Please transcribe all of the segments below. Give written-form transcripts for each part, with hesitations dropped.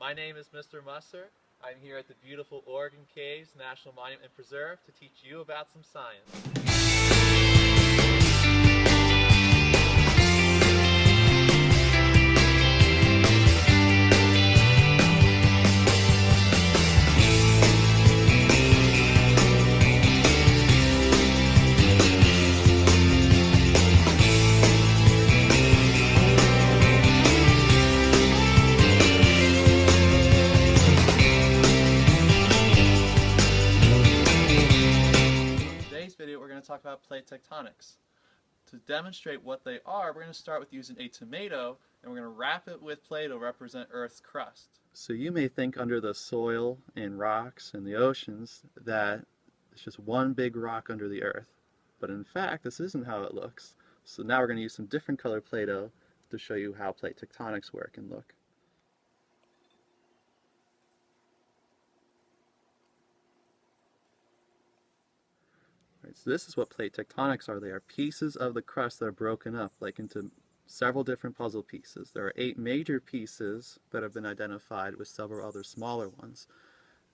My name is Mr. Musser. I'm here at the beautiful Oregon Caves National Monument and Preserve to teach you about some science. Video, we're going to talk about plate tectonics. To demonstrate what they are, we're going to start with using a tomato, and we're going to wrap it with Play to represent Earth's crust. So you may think under the soil and rocks and the oceans that it's just one big rock under the Earth. But in fact, this isn't how it looks. So now we're going to use some different color Play-Doh to show you how plate tectonics work and look. So this is what plate tectonics are. They are pieces of the crust that are broken up like into several different puzzle pieces. There are 8 major pieces that have been identified with several other smaller ones.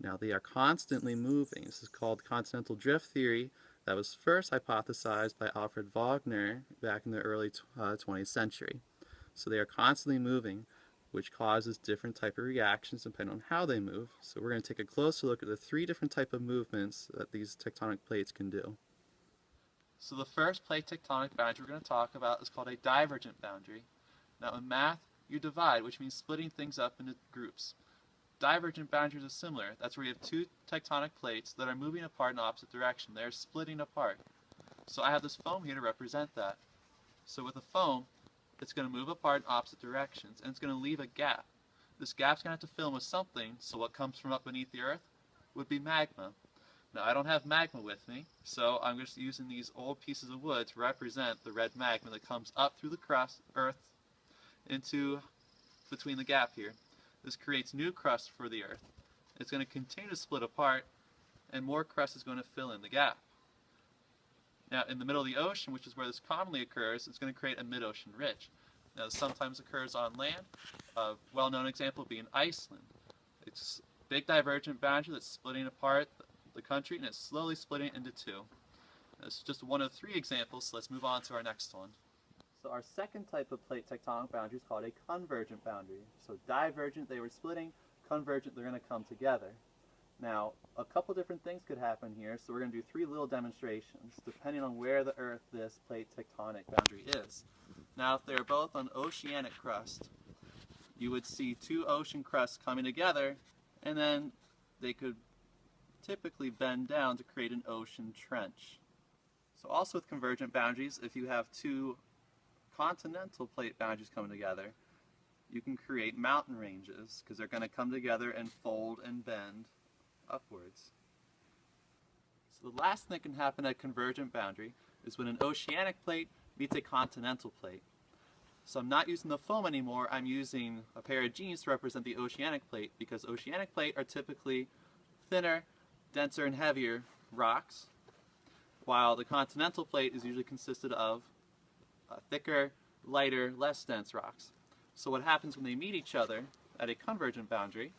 Now they are constantly moving. This is called continental drift theory. That was first hypothesized by Alfred Wegener back in the early 20th century. So they are constantly moving, which causes different type of reactions depending on how they move. So we're going to take a closer look at the 3 different type of movements that these tectonic plates can do. So the first plate tectonic boundary we're going to talk about is called a divergent boundary. Now in math, you divide, which means splitting things up into groups. Divergent boundaries are similar. That's where you have 2 tectonic plates that are moving apart in opposite direction. They're splitting apart. So I have this foam here to represent that. So with a foam, it's going to move apart in opposite directions, and it's going to leave a gap. This gap's going to have to fill in with something, so what comes from up beneath the Earth would be magma. Now I don't have magma with me, so I'm just using these old pieces of wood to represent the red magma that comes up through the crust, Earth, into between the gap here. This creates new crust for the Earth. It's going to continue to split apart, and more crust is going to fill in the gap. Now in the middle of the ocean, which is where this commonly occurs, it's going to create a mid-ocean ridge. Now this sometimes occurs on land. A well-known example being Iceland. It's a big divergent boundary that's splitting apart the country, and it's slowly splitting into 2. This is just one of 3 examples, so let's move on to our next one. So our second type of plate tectonic boundary is called a convergent boundary. So divergent, they were splitting; convergent, they're going to come together. Now, a couple different things could happen here, so we're going to do 3 little demonstrations, depending on where the Earth this plate tectonic boundary is. Now, if they're both on oceanic crust, you would see 2 ocean crusts coming together, and then they could typically bend down to create an ocean trench. So also with convergent boundaries, if you have 2 continental plate boundaries coming together, you can create mountain ranges because they're going to come together and fold and bend upwards. So the last thing that can happen at a convergent boundary is when an oceanic plate meets a continental plate. So I'm not using the foam anymore, I'm using a pair of jeans to represent the oceanic plate, because oceanic plate are typically thinner, denser and heavier rocks, while the continental plate is usually consisted of thicker, lighter, less dense rocks. So what happens when they meet each other at a convergent boundary,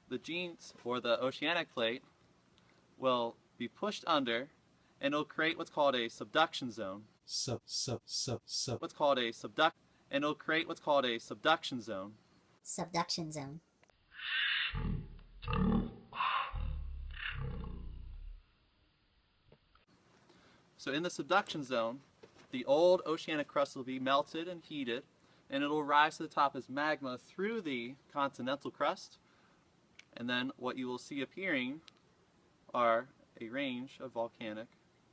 the jeans, or the oceanic plate, will be pushed under, and it'll create what's called a subduction zone. What's called a subduction zone. Subduction zone. So in the subduction zone, the old oceanic crust will be melted and heated, and it'll rise to the top as magma through the continental crust, and then what you will see appearing are a range of volcanic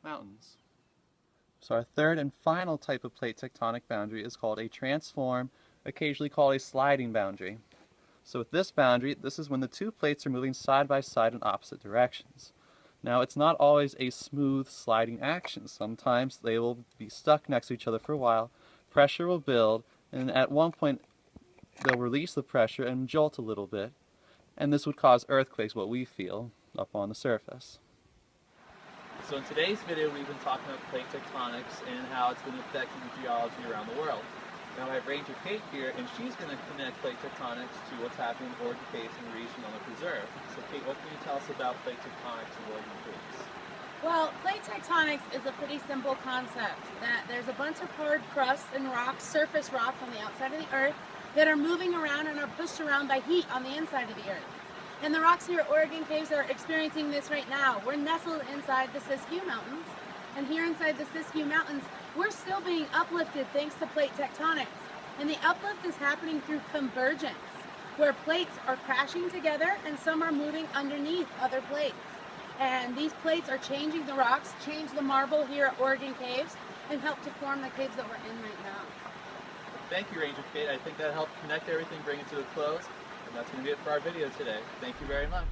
mountains. So our third and final type of plate tectonic boundary is called a transform, occasionally called a sliding boundary. So with this boundary, this is when the 2 plates are moving side by side in opposite directions. Now it's not always a smooth sliding action. Sometimes they will be stuck next to each other for a while, pressure will build, and at one point they'll release the pressure and jolt a little bit, and this would cause earthquakes, what we feel, up on the surface. So in today's video we've been talking about plate tectonics and how it's been affecting the geology around the world. Now I have Ranger Kate here, and she's going to connect plate tectonics to what's happening in Oregon Caves and the region on the preserve. So Kate, what can you tell us about plate tectonics in Oregon Caves? Well, plate tectonics is a pretty simple concept that there's a bunch of hard crust and rocks, surface rocks on the outside of the earth that are moving around and are pushed around by heat on the inside of the earth. And the rocks here at Oregon Caves are experiencing this right now. We're nestled inside the Siskiyou Mountains, and here inside the Siskiyou Mountains, we're still being uplifted thanks to plate tectonics. And the uplift is happening through convergence, where plates are crashing together and some are moving underneath other plates. And these plates are changing the rocks, change the marble here at Oregon Caves, and help to form the caves that we're in right now. Thank you, Ranger Kate. I think that helped connect everything, bring it to a close. And that's going to be it for our video today. Thank you very much.